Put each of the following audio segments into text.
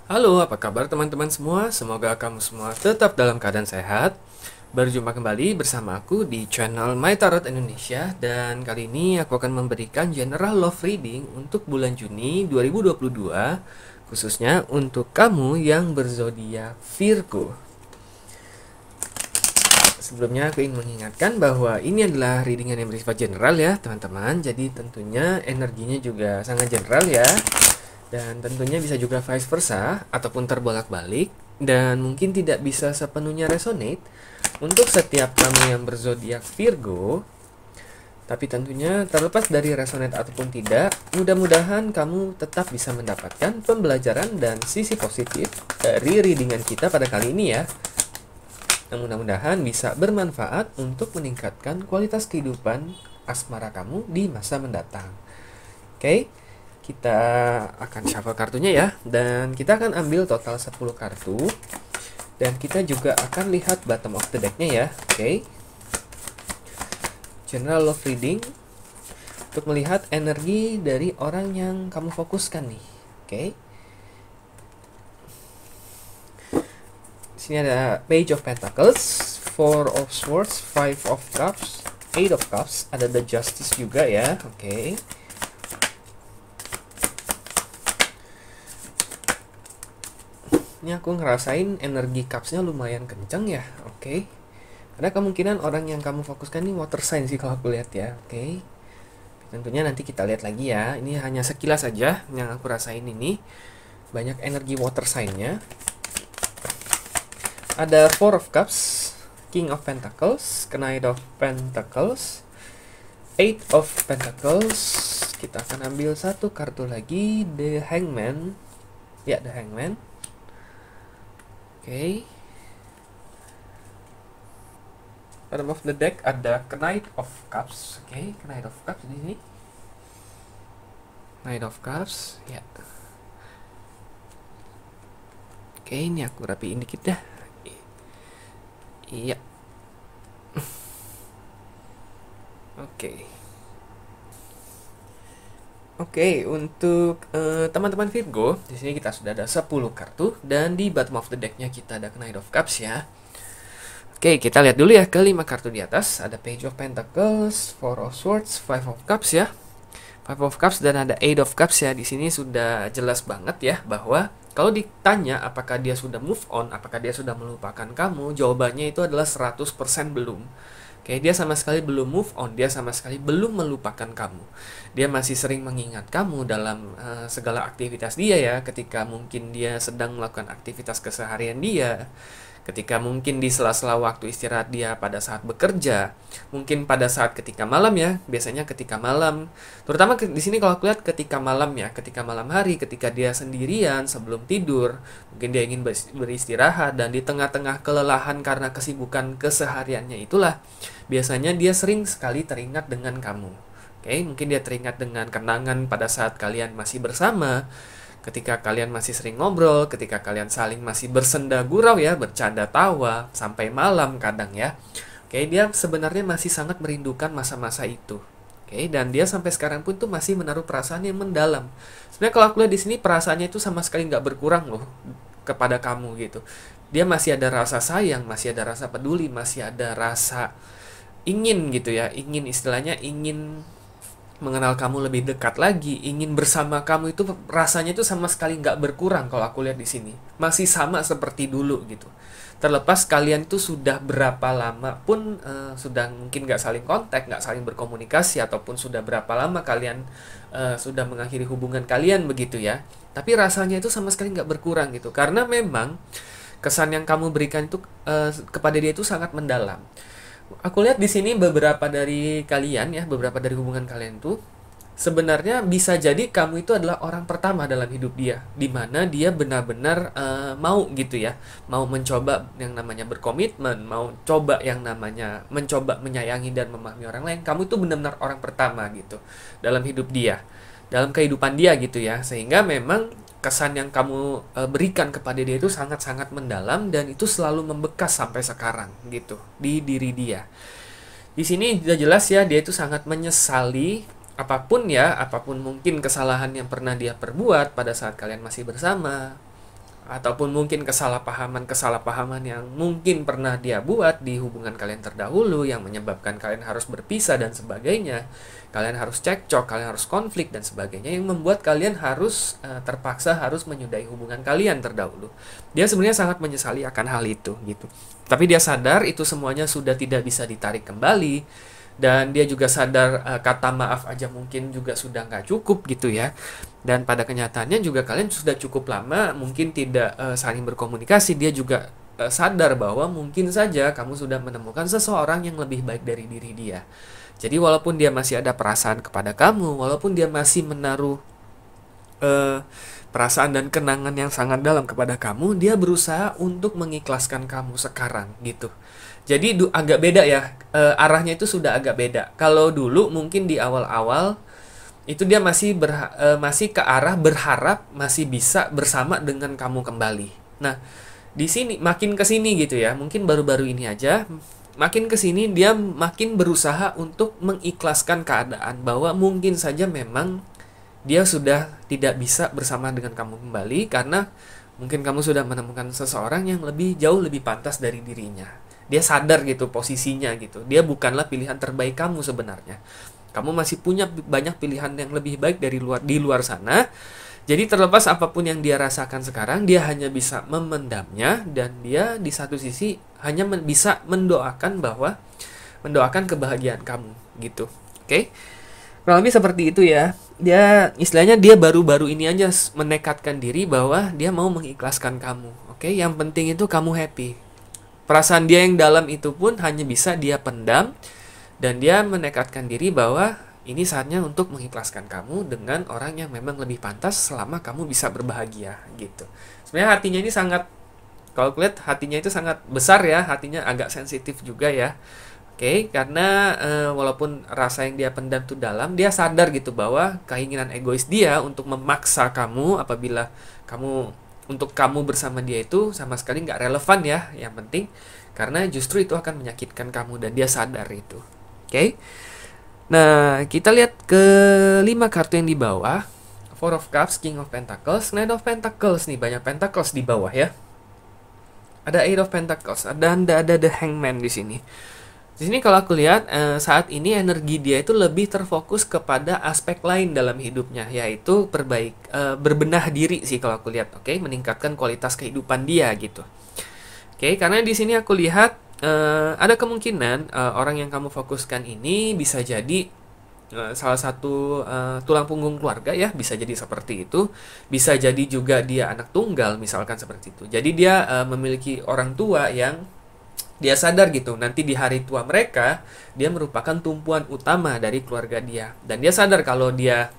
Halo, apa kabar teman-teman semua? Semoga kamu semua tetap dalam keadaan sehat. Berjumpa kembali bersama aku di channel My Tarot Indonesia. Dan kali ini aku akan memberikan general love reading untuk bulan Juni 2022, khususnya untuk kamu yang berzodiak Virgo. Sebelumnya aku ingin mengingatkan bahwa ini adalah readingan yang bersifat general ya teman-teman. Jadi tentunya energinya juga sangat general ya. Dan tentunya bisa juga vice versa ataupun terbolak-balik, dan mungkin tidak bisa sepenuhnya resonate untuk setiap kamu yang berzodiak Virgo. Tapi tentunya terlepas dari resonate ataupun tidak, mudah-mudahan kamu tetap bisa mendapatkan pembelajaran dan sisi positif dari readingan kita pada kali ini ya. Dan mudah-mudahan bisa bermanfaat untuk meningkatkan kualitas kehidupan asmara kamu di masa mendatang. Oke, kita akan shuffle kartunya ya. Dan kita akan ambil total 10 kartu. Dan kita juga akan lihat bottom of the deck-nya ya. Oke. General love reading untuk melihat energi dari orang yang kamu fokuskan nih. Oke. Di sini ada Page of Pentacles, Four of Swords, Five of Cups, Eight of Cups, ada The Justice juga ya. Oke. Ini aku ngerasain energi cupsnya lumayan kenceng ya. Oke. Karena kemungkinan orang yang kamu fokuskan ini water sign sih kalau aku lihat ya. Oke. Tentunya nanti kita lihat lagi ya. Ini hanya sekilas saja yang aku rasain ini. Banyak energi water sign-nya. Ada Four of Cups, King of Pentacles, Knight of Pentacles, Eight of Pentacles. Kita akan ambil satu kartu lagi, The Hangman. Ya, The Hangman. Oke. Bottom of the deck ada Knight of Cups. Oke, Knight of Cups di sini. Knight of Cups, ya. Oke, ini aku rapiin dikit ya. Iya. Oke. Oke, untuk teman-teman Virgo, di sini kita sudah ada 10 kartu dan di bottom of the deck-nya kita ada Knight of Cups ya. Oke, kita lihat dulu ya ke 5 kartu di atas. Ada Page of Pentacles, Four of Swords, Five of Cups ya. Five of Cups dan ada Eight of Cups ya. Di sini sudah jelas banget ya bahwa kalau ditanya apakah dia sudah move on, apakah dia sudah melupakan kamu, jawabannya itu adalah 100% belum. Oke, dia sama sekali belum move on, dia sama sekali belum melupakan kamu. Dia masih sering mengingat kamu dalam segala aktivitas dia ya, ketika mungkin dia sedang melakukan aktivitas keseharian dia, ketika mungkin di sela-sela waktu istirahat dia pada saat bekerja, mungkin pada saat ketika malam ya, biasanya ketika malam, terutama di sini kalau aku lihat ketika malam ya, ketika malam hari, ketika dia sendirian sebelum tidur, mungkin dia ingin beristirahat dan di tengah-tengah kelelahan karena kesibukan kesehariannya itulah, biasanya dia sering sekali teringat dengan kamu. Oke, mungkin dia teringat dengan kenangan pada saat kalian masih bersama, ketika kalian masih sering ngobrol, ketika kalian saling masih bersenda gurau ya, bercanda tawa, sampai malam kadang ya. Oke, dia sebenarnya masih sangat merindukan masa-masa itu. Oke, dan dia sampai sekarang pun tuh masih menaruh perasaan yang mendalam. Sebenarnya kalau aku lihat di sini perasaannya itu sama sekali nggak berkurang loh kepada kamu gitu. Dia masih ada rasa sayang, masih ada rasa peduli, masih ada rasa ingin gitu ya, ingin istilahnya ingin mengenal kamu lebih dekat lagi, ingin bersama kamu itu rasanya itu sama sekali nggak berkurang kalau aku lihat di sini. Masih sama seperti dulu gitu. Terlepas kalian itu sudah berapa lama pun sudah mungkin nggak saling kontak, nggak saling berkomunikasi, ataupun sudah berapa lama kalian sudah mengakhiri hubungan kalian begitu ya. Tapi rasanya itu sama sekali nggak berkurang gitu. Karena memang kesan yang kamu berikan itu kepada dia itu sangat mendalam. Aku lihat di sini beberapa dari kalian ya, beberapa dari hubungan kalian tuh sebenarnya bisa jadi kamu itu adalah orang pertama dalam hidup dia, di mana dia benar-benar mau gitu ya, mau mencoba yang namanya berkomitmen, mau coba yang namanya mencoba menyayangi dan memahami orang lain. Kamu itu benar-benar orang pertama gitu dalam hidup dia, dalam kehidupan dia gitu ya, sehingga memang kesan yang kamu berikan kepada dia itu sangat-sangat mendalam dan itu selalu membekas sampai sekarang gitu di diri dia. Di sini sudah jelas ya, dia itu sangat menyesali apapun ya, apapun mungkin kesalahan yang pernah dia perbuat pada saat kalian masih bersama, ataupun mungkin kesalahpahaman yang mungkin pernah dia buat di hubungan kalian terdahulu yang menyebabkan kalian harus berpisah dan sebagainya. Kalian harus cekcok, kalian harus konflik dan sebagainya yang membuat kalian harus terpaksa harus menyudahi hubungan kalian terdahulu. Dia sebenarnya sangat menyesali akan hal itu gitu. Tapi dia sadar itu semuanya sudah tidak bisa ditarik kembali. Dan dia juga sadar kata maaf aja mungkin juga sudah nggak cukup gitu ya. Dan pada kenyataannya juga kalian sudah cukup lama mungkin tidak saling berkomunikasi. Dia juga sadar bahwa mungkin saja kamu sudah menemukan seseorang yang lebih baik dari diri dia. Jadi walaupun dia masih ada perasaan kepada kamu, walaupun dia masih menaruh perasaan dan kenangan yang sangat dalam kepada kamu, dia berusaha untuk mengikhlaskan kamu sekarang gitu. Jadi agak beda ya, arahnya itu sudah agak beda. Kalau dulu mungkin di awal-awal itu dia masih ke arah berharap masih bisa bersama dengan kamu kembali. Nah, di sini makin ke sini gitu ya, mungkin baru-baru ini aja, makin ke sini dia makin berusaha untuk mengikhlaskan keadaan bahwa mungkin saja memang dia sudah tidak bisa bersama dengan kamu kembali karena mungkin kamu sudah menemukan seseorang yang jauh lebih pantas dari dirinya. Dia sadar gitu posisinya gitu. Dia bukanlah pilihan terbaik kamu sebenarnya. Kamu masih punya banyak pilihan yang lebih baik di luar sana. Jadi terlepas apapun yang dia rasakan sekarang, dia hanya bisa memendamnya dan dia di satu sisi hanya bisa mendoakan kebahagiaan kamu gitu. Oke? Kurang lebih seperti itu ya. Dia baru-baru ini aja menekadkan diri bahwa dia mau mengikhlaskan kamu. Oke? Yang penting itu kamu happy. Perasaan dia yang dalam itu pun hanya bisa dia pendam dan dia menekadkan diri bahwa ini saatnya untuk mengikhlaskan kamu dengan orang yang memang lebih pantas selama kamu bisa berbahagia gitu. Sebenarnya hatinya ini kalau lihat hatinya itu sangat besar ya, hatinya agak sensitif juga ya. Oke, karena walaupun rasa yang dia pendam itu dalam, dia sadar gitu bahwa keinginan egois dia untuk memaksa kamu apabila untuk kamu bersama dia itu sama sekali nggak relevan ya, yang penting karena justru itu akan menyakitkan kamu dan dia sadar itu. Oke. Nah, kita lihat ke 5 kartu yang di bawah. Four of Cups, King of Pentacles, Knight of Pentacles nih, banyak Pentacles di bawah ya. Ada Eight of Pentacles, ada The Hangman di sini. Di sini kalau aku lihat saat ini energi dia itu lebih terfokus kepada aspek lain dalam hidupnya, yaitu berbenah diri sih kalau aku lihat, oke, meningkatkan kualitas kehidupan dia gitu. Oke, karena di sini aku lihat ada kemungkinan orang yang kamu fokuskan ini bisa jadi salah satu tulang punggung keluarga ya, bisa jadi seperti itu. Bisa jadi juga dia anak tunggal misalkan seperti itu. Jadi dia memiliki orang tua yang dia sadar gitu, nanti di hari tua mereka, dia merupakan tumpuan utama dari keluarga dia. Dan dia sadar kalau dia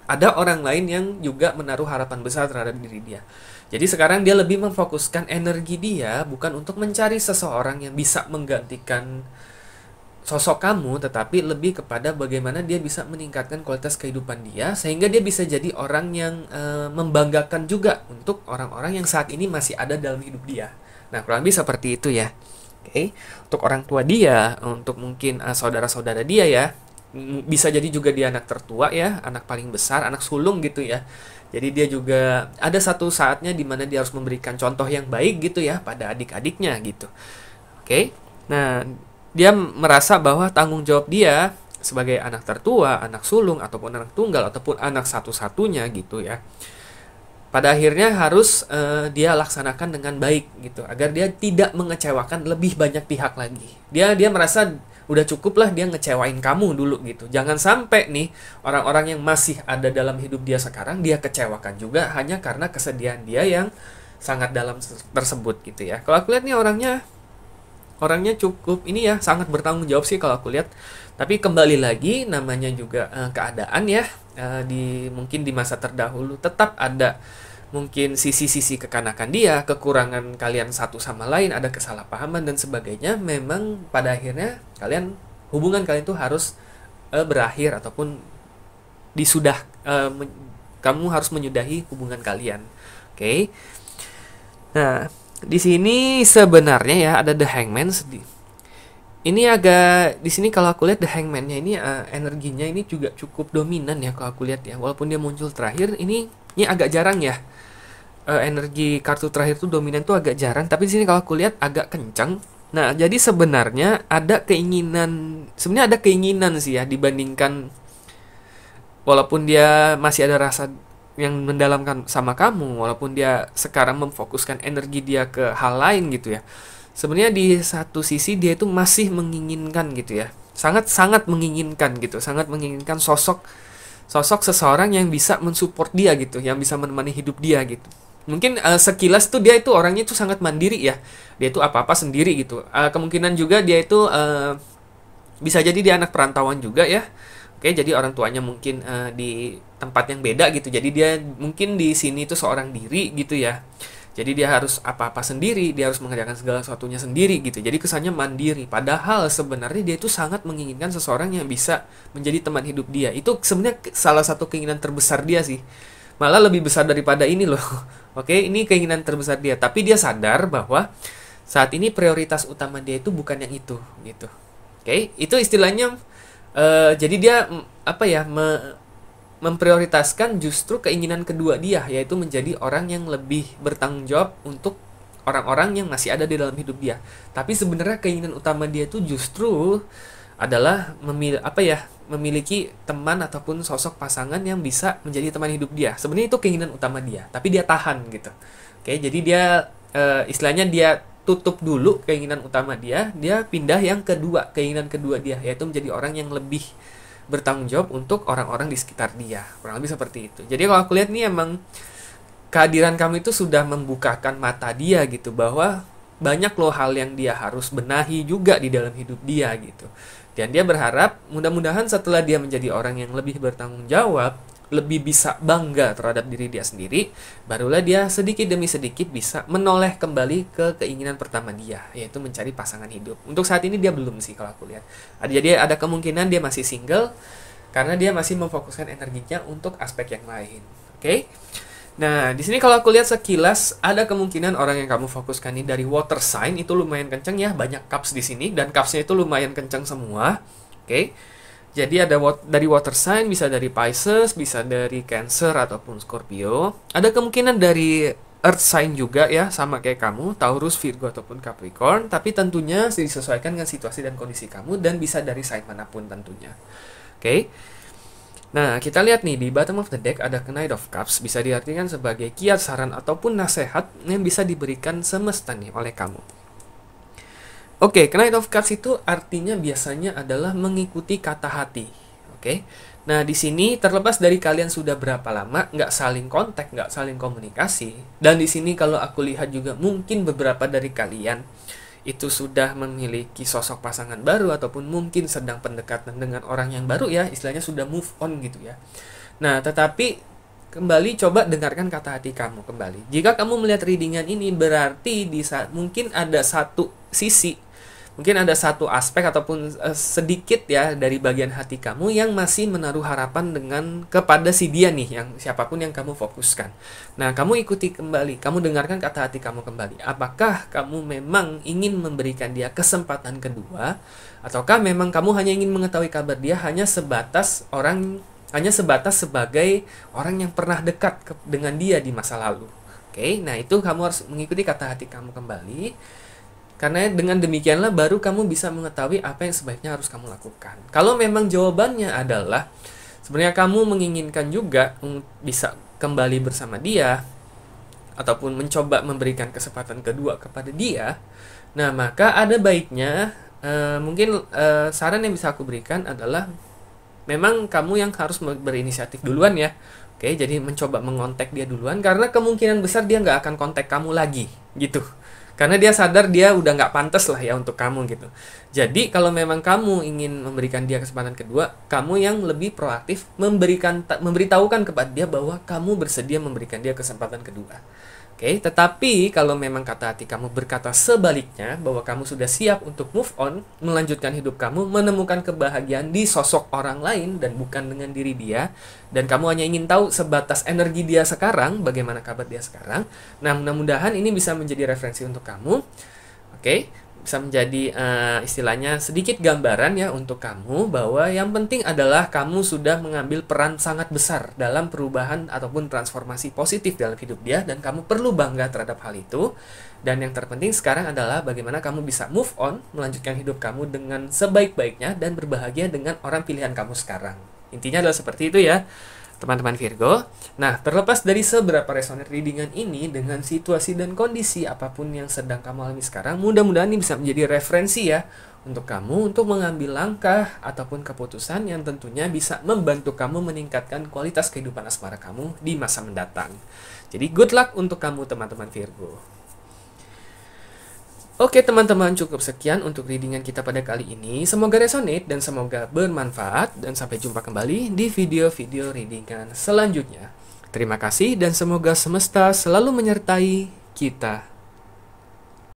ada orang lain yang juga menaruh harapan besar terhadap diri dia. Jadi sekarang dia lebih memfokuskan energi dia bukan untuk mencari seseorang yang bisa menggantikan sosok kamu, tetapi lebih kepada bagaimana dia bisa meningkatkan kualitas kehidupan dia, sehingga dia bisa jadi orang yang membanggakan juga untuk orang-orang yang saat ini masih ada dalam hidup dia. Nah, kurang lebih seperti itu ya. Oke, untuk orang tua dia, untuk mungkin saudara-saudara dia ya, bisa jadi juga dia anak tertua ya, anak paling besar, anak sulung gitu ya. Jadi dia juga ada satu saatnya di mana dia harus memberikan contoh yang baik gitu ya pada adik-adiknya gitu. Oke, nah dia merasa bahwa tanggung jawab dia sebagai anak tertua, anak sulung, ataupun anak tunggal, ataupun anak satu-satunya gitu ya, pada akhirnya harus dia laksanakan dengan baik gitu, agar dia tidak mengecewakan lebih banyak pihak lagi. Dia merasa udah cukup lah dia ngecewain kamu dulu gitu. Jangan sampai nih orang-orang yang masih ada dalam hidup dia sekarang dia kecewakan juga hanya karena kesedihan dia yang sangat dalam tersebut gitu ya. Kalau aku lihat nih orangnya cukup ini ya, sangat bertanggung jawab sih kalau aku lihat. Tapi kembali lagi namanya juga keadaan ya, mungkin di masa terdahulu tetap ada mungkin sisi-sisi kekanakan dia, kekurangan kalian satu sama lain, ada kesalahpahaman dan sebagainya. Memang pada akhirnya hubungan kalian tuh harus berakhir ataupun kamu harus menyudahi hubungan kalian. Oke. Nah, di sini sebenarnya ya ada The Hangman sedih. Ini agak di sini kalau aku lihat The Hangman-nya ini energinya ini juga cukup dominan ya kalau aku lihat ya. Walaupun dia muncul terakhir, ini agak jarang ya. energi kartu terakhir tuh dominan tuh agak jarang, tapi di sini kalau aku lihat agak kencang. Nah, jadi sebenarnya sebenarnya ada keinginan sih ya, dibandingkan walaupun dia masih ada rasa yang mendalamkan sama kamu, walaupun dia sekarang memfokuskan energi dia ke hal lain gitu ya. Sebenarnya di satu sisi dia itu masih menginginkan gitu ya. Sangat-sangat menginginkan gitu, sangat menginginkan sosok sosok seseorang yang bisa mensupport dia gitu, yang bisa menemani hidup dia gitu. Mungkin sekilas tuh dia itu orangnya tuh sangat mandiri ya. Dia itu apa-apa sendiri gitu. Kemungkinan juga dia itu bisa jadi dia anak perantauan juga ya. Oke, jadi orang tuanya mungkin di tempat yang beda gitu. Jadi dia mungkin di sini tuh seorang diri gitu ya. Jadi dia harus apa-apa sendiri, dia harus mengerjakan segala sesuatunya sendiri gitu. Jadi kesannya mandiri. Padahal sebenarnya dia itu sangat menginginkan seseorang yang bisa menjadi teman hidup dia. Itu sebenarnya salah satu keinginan terbesar dia sih. Malah lebih besar daripada ini loh. Oke, ini keinginan terbesar dia. Tapi dia sadar bahwa saat ini prioritas utama dia itu bukan yang itu gitu. Oke, itu istilahnya jadi dia apa ya memprioritaskan justru keinginan kedua dia, yaitu menjadi orang yang lebih bertanggung jawab untuk orang-orang yang masih ada di dalam hidup dia. Tapi sebenarnya keinginan utama dia itu justru adalah memiliki teman ataupun sosok pasangan yang bisa menjadi teman hidup dia. Sebenarnya itu keinginan utama dia, tapi dia tahan gitu. Oke, jadi dia istilahnya dia tutup dulu keinginan utama dia pindah yang kedua, keinginan kedua dia, yaitu menjadi orang yang lebih bertanggung jawab untuk orang-orang di sekitar dia. Kurang lebih seperti itu. Jadi kalau aku lihat nih emang kehadiran kamu itu sudah membukakan mata dia gitu, bahwa banyak loh hal yang dia harus benahi juga di dalam hidup dia gitu. Dan dia berharap mudah-mudahan setelah dia menjadi orang yang lebih bertanggung jawab, lebih bisa bangga terhadap diri dia sendiri, barulah dia sedikit demi sedikit bisa menoleh kembali ke keinginan pertama dia, yaitu mencari pasangan hidup. Untuk saat ini dia belum sih kalau aku lihat. Jadi ada kemungkinan dia masih single karena dia masih memfokuskan energinya untuk aspek yang lain. Oke? Nah, di sini kalau aku lihat sekilas ada kemungkinan orang yang kamu fokuskan ini dari water sign itu lumayan kenceng ya, banyak cups di sini dan cupsnya itu lumayan kenceng semua. Oke? Jadi ada dari water sign, bisa dari Pisces, bisa dari Cancer ataupun Scorpio. Ada kemungkinan dari earth sign juga ya, sama kayak kamu, Taurus, Virgo ataupun Capricorn. Tapi tentunya disesuaikan dengan situasi dan kondisi kamu dan bisa dari sign manapun tentunya. Oke. Nah, kita lihat nih di bottom of the deck ada Knight of Cups, bisa diartikan sebagai kiat, saran ataupun nasihat yang bisa diberikan semesta nih oleh kamu. Oke, Knight of Cups itu artinya biasanya adalah mengikuti kata hati. Oke, nah di sini terlepas dari kalian sudah berapa lama nggak saling kontak, nggak saling komunikasi, dan di sini kalau aku lihat juga mungkin beberapa dari kalian itu sudah memiliki sosok pasangan baru ataupun mungkin sedang pendekatan dengan orang yang baru ya, istilahnya sudah move on gitu ya. Nah, tetapi kembali coba dengarkan kata hati kamu kembali. Jika kamu melihat readingan ini berarti mungkin ada satu sisi, mungkin ada satu aspek ataupun sedikit ya dari bagian hati kamu yang masih menaruh harapan kepada si dia nih, yang siapapun yang kamu fokuskan. Nah, kamu ikuti kembali, kamu dengarkan kata hati kamu kembali. Apakah kamu memang ingin memberikan dia kesempatan kedua, ataukah memang kamu hanya ingin mengetahui kabar dia hanya sebatas sebagai orang yang pernah dekat dengan dia di masa lalu. Oke, nah itu kamu harus mengikuti kata hati kamu kembali. Karena dengan demikianlah baru kamu bisa mengetahui apa yang sebaiknya harus kamu lakukan. Kalau memang jawabannya adalah sebenarnya kamu menginginkan juga bisa kembali bersama dia ataupun mencoba memberikan kesempatan kedua kepada dia, nah maka ada baiknya mungkin saran yang bisa aku berikan adalah memang kamu yang harus berinisiatif duluan ya. Oke, jadi mencoba mengontak dia duluan karena kemungkinan besar dia nggak akan kontak kamu lagi gitu. Karena dia sadar dia udah nggak pantas lah ya untuk kamu gitu. Jadi kalau memang kamu ingin memberikan dia kesempatan kedua, kamu yang lebih proaktif memberitahukan kepada dia bahwa kamu bersedia memberikan dia kesempatan kedua. Oke, tetapi kalau memang kata hati kamu berkata sebaliknya, bahwa kamu sudah siap untuk move on, melanjutkan hidup kamu, menemukan kebahagiaan di sosok orang lain dan bukan dengan diri dia, dan kamu hanya ingin tahu sebatas energi dia sekarang, bagaimana kabar dia sekarang. Nah, mudah-mudahan ini bisa menjadi referensi untuk kamu. Oke, bisa menjadi istilahnya sedikit gambaran ya untuk kamu bahwa yang penting adalah kamu sudah mengambil peran sangat besar dalam perubahan ataupun transformasi positif dalam hidup dia, dan kamu perlu bangga terhadap hal itu. Dan yang terpenting sekarang adalah bagaimana kamu bisa move on, melanjutkan hidup kamu dengan sebaik-baiknya dan berbahagia dengan orang pilihan kamu sekarang. Intinya adalah seperti itu ya, teman-teman Virgo. Nah, terlepas dari seberapa resonate readingan ini dengan situasi dan kondisi apapun yang sedang kamu alami sekarang, mudah-mudahan ini bisa menjadi referensi ya untuk kamu untuk mengambil langkah ataupun keputusan yang tentunya bisa membantu kamu meningkatkan kualitas kehidupan asmara kamu di masa mendatang. Jadi good luck untuk kamu teman-teman Virgo. Oke teman-teman, cukup sekian untuk readingan kita pada kali ini. Semoga resonate dan semoga bermanfaat. Dan sampai jumpa kembali di video-video readingan selanjutnya. Terima kasih dan semoga semesta selalu menyertai kita